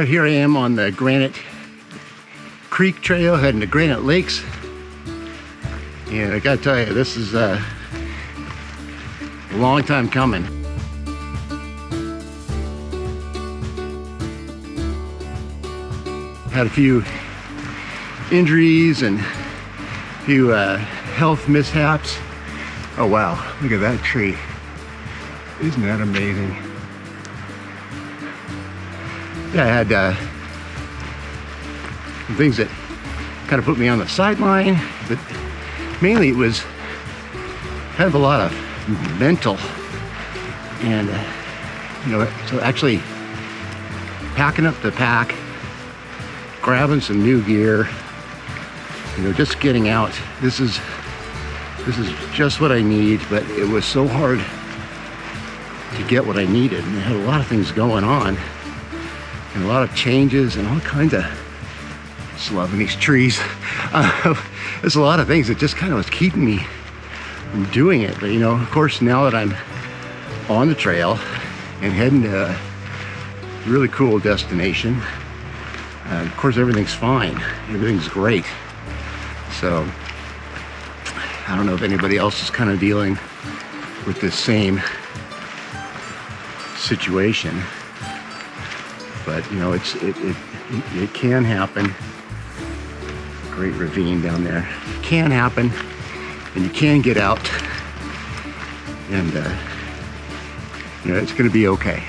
Here I am on the Granite Creek Trail heading to Granite Lakes. And I gotta tell you, this is a long time coming. Had a few injuries and a few health mishaps. Oh wow, look at that tree. Isn't that amazing? Yeah, I had some things that kind of put me on the sideline, but mainly it was kind of a lot of mental and so actually packing up the pack, grabbing some new gear, just getting out. This is just what I need, but it was so hard to get what I needed, and I had a lot of things going on and a lot of changes and all kinds of, just loving these trees. There's a lot of things that just kind of was keeping me from doing it. But of course, now that I'm on the trail and heading to a really cool destination, of course everything's fine, everything's great. So I don't know if anybody else is kind of dealing with this same situation, but it can happen. Great ravine down there. It can happen, and you can get out, and it's going to be okay.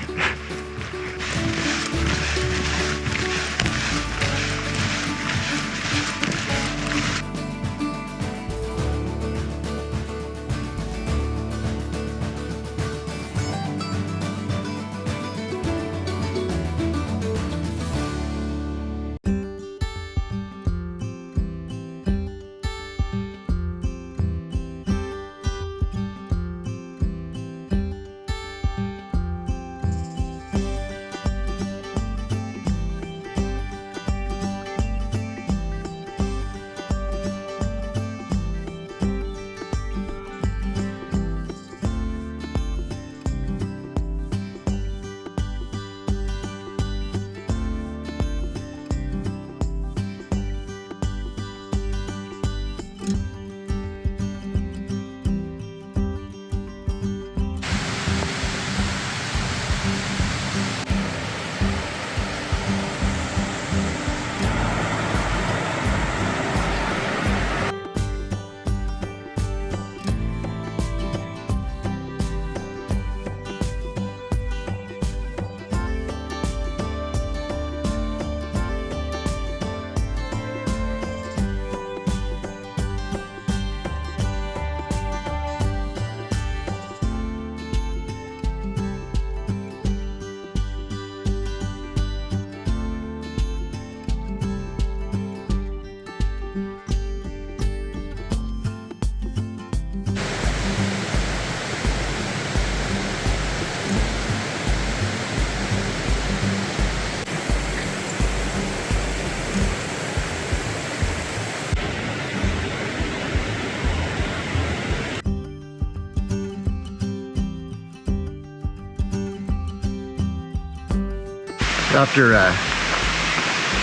After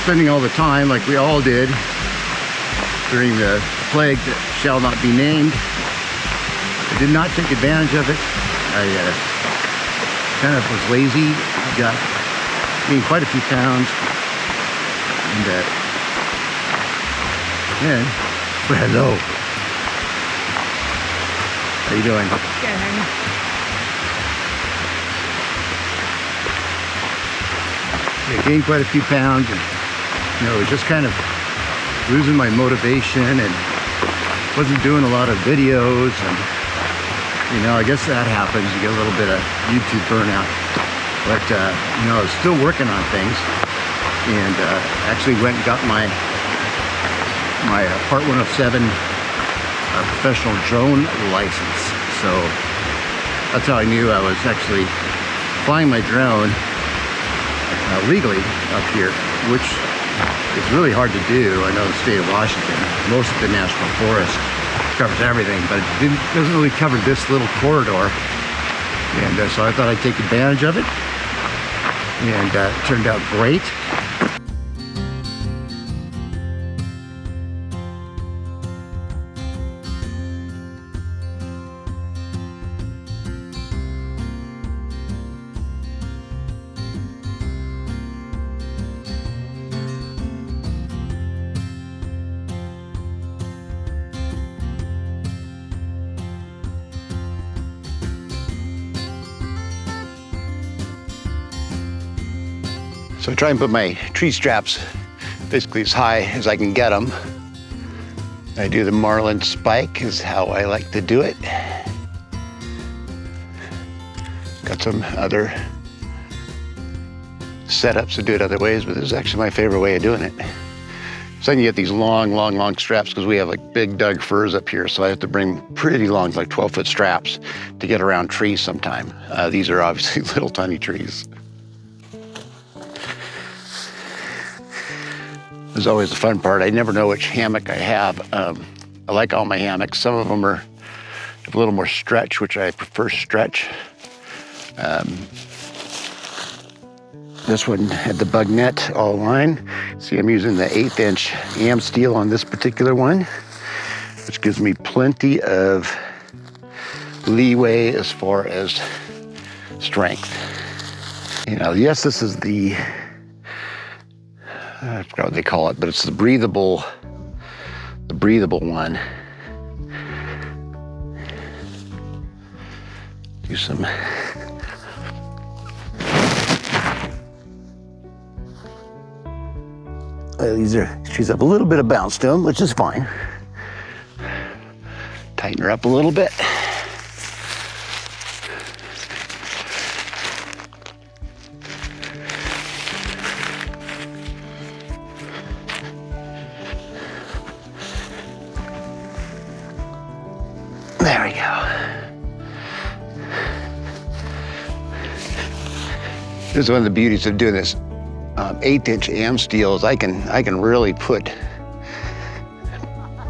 spending all the time, like we all did, during the plague that shall not be named, I did not take advantage of it. I kind of was lazy, gained quite a few pounds, and well, hello. How you doing? Good, how are you? I gained quite a few pounds, and it was just kind of losing my motivation and wasn't doing a lot of videos, and I guess that happens. You get a little bit of YouTube burnout, but I was still working on things, and actually went and got my Part 107 professional drone license. So that's how I knew I was actually flying my drone legally up here, which is really hard to do. I know the state of Washington, most of the national forest covers everything, but it doesn't really cover this little corridor. And so I thought I'd take advantage of it, and it turned out great. So I try and put my tree straps basically as high as I can get them. I do the marlin spike is how I like to do it. Got some other setups to do it other ways, but this is actually my favorite way of doing it. So I can get these long straps because we have like big Doug firs up here, so I have to bring pretty long, like 12-foot straps to get around trees sometime. These are obviously little tiny trees. There's always the fun part. I never know which hammock I have. I like all my hammocks. Some of them are a little more stretch, which I prefer stretch. This one had the bug net all line. See, I'm using the 1/8" am steel on this particular one, which gives me plenty of leeway as far as strength. You know, yes, this is the, I forgot what they call it, but it's the breathable one. Do some she's up a little bit of bounce to them, which is fine. Tighten her up a little bit. There we go. This is one of the beauties of doing this 1/8" am steel is I can really put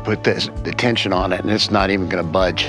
the tension on it, and it's not even going to budge.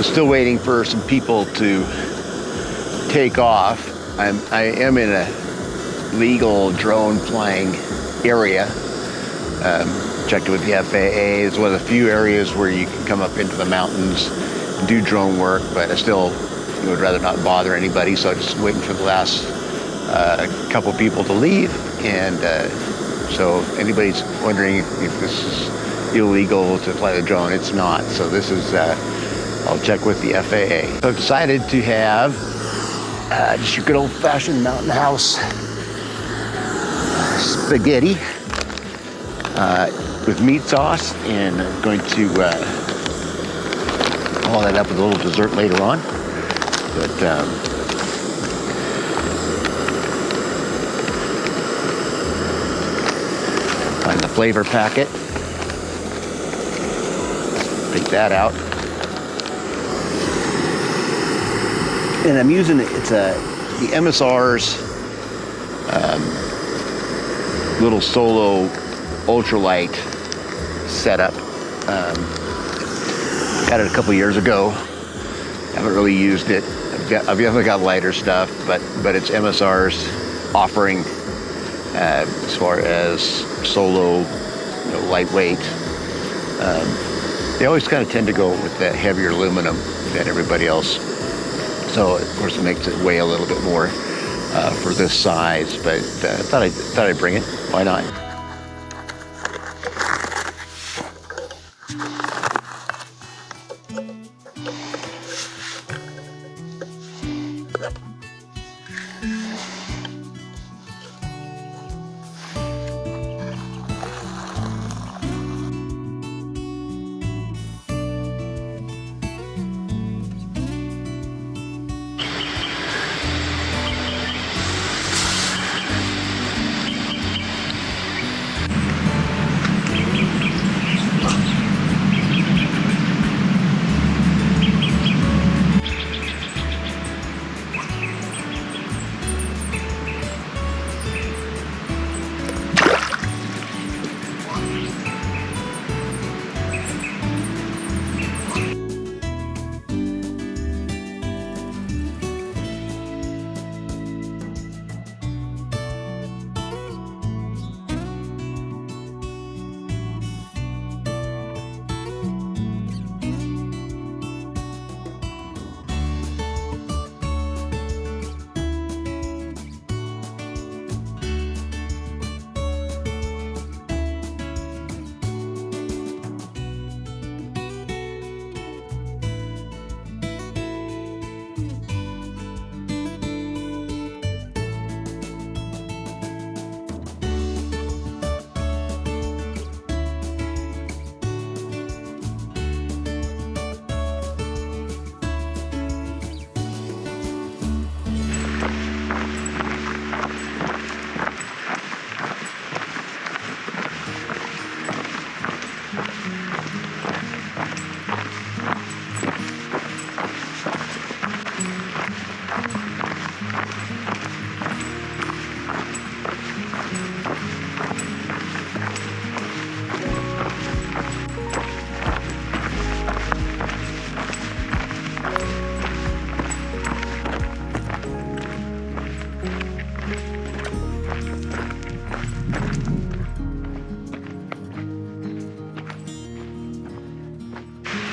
Still waiting for some people to take off. I am in a legal drone flying area. Checked it with the FAA. It's one of the few areas where you can come up into the mountains and do drone work, but I still would rather not bother anybody, so I'm just waiting for the last couple people to leave. And so if anybody's wondering if this is illegal to fly the drone, it's not. So this is I'll check with the FAA. So I've decided to have just your good old-fashioned mountain house spaghetti with meat sauce, and I'm going to follow that up with a little dessert later on. But find the flavor packet. Take that out. And I'm using it's the MSR's little solo ultralight setup. Got it a couple years ago. Haven't really used it. I've definitely got lighter stuff, but it's MSR's offering as far as solo, lightweight. They always kind of tend to go with the heavier aluminum than everybody else. So of course it makes it weigh a little bit more for this size, but thought I'd bring it. Why not?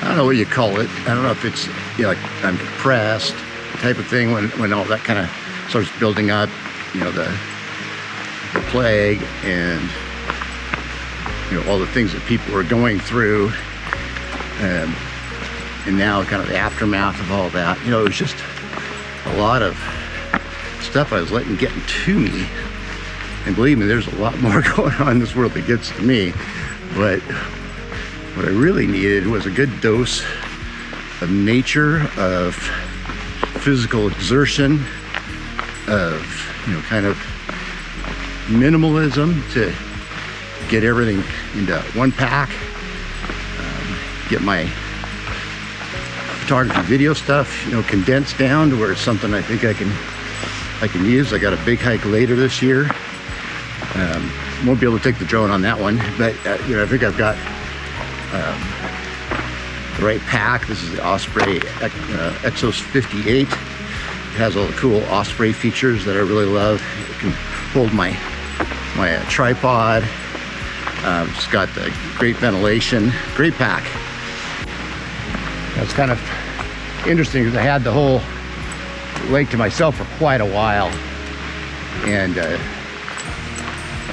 I don't know what you call it. I don't know if it's, you know, like I'm depressed type of thing when all that kind of starts building up, you know, the plague and, you know, all the things that people were going through, and now kind of the aftermath of all that. You know, it was just a lot of stuff I was letting get to me. And believe me, there's a lot more going on in this world that gets to me. But what I really needed was a good dose of nature, of physical exertion, of, you know, kind of minimalism to get everything into one pack, get my photography video stuff, you know, condensed down to where it's something I think I can use. I got a big hike later this year. Won't be able to take the drone on that one, but you know, I think I've got the right pack. This is the Osprey Exos 58. It has all the cool Osprey features that I really love. It can hold my tripod. It's got the great ventilation, great pack. It's kind of interesting because I had the whole lake to myself for quite a while, and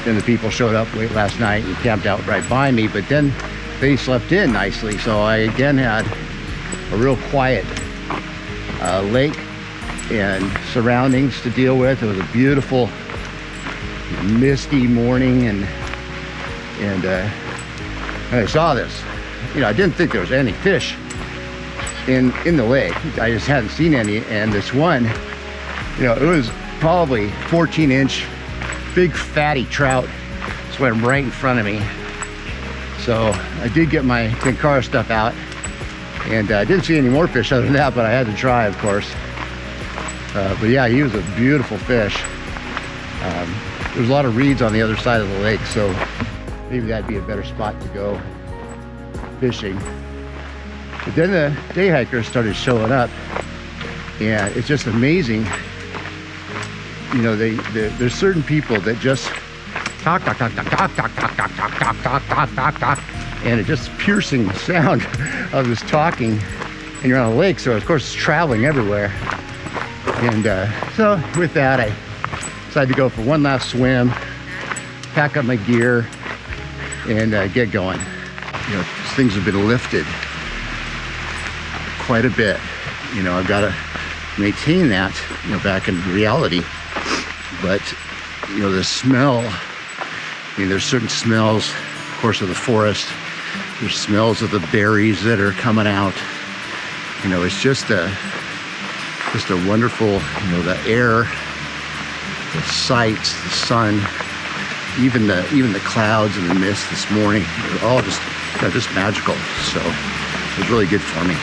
then the people showed up late last night and camped out right by me, but then they slept in nicely, so I again had a real quiet lake and surroundings to deal with. It was a beautiful misty morning, and I saw this. You know, I didn't think there was any fish in the lake. I just hadn't seen any, and this one, you know, it was probably 14-inch big fatty trout swam right in front of me. So I did get my Tenkara stuff out, and I didn't see any more fish other than that, but I had to try, of course. But yeah, he was a beautiful fish. There's a lot of reeds on the other side of the lake, so maybe that'd be a better spot to go fishing. But then the day hikers started showing up, and it's just amazing. You know, there's certain people that just talk, and it's just piercing sound of this talking, and you're on a lake, so of course it's traveling everywhere. And so with that, I decided to go for one last swim, pack up my gear, and get going. You know, things have been lifted quite a bit. You know, I've got to maintain that, you know, back in reality. But, you know, the smell, I mean, there's certain smells, of course, of the forest. There's smells of the berries that are coming out. You know, it's just a wonderful, you know, the air, the sights, the sun, even the clouds and the mist this morning, they're all just, you know, just magical. So it was really good for me.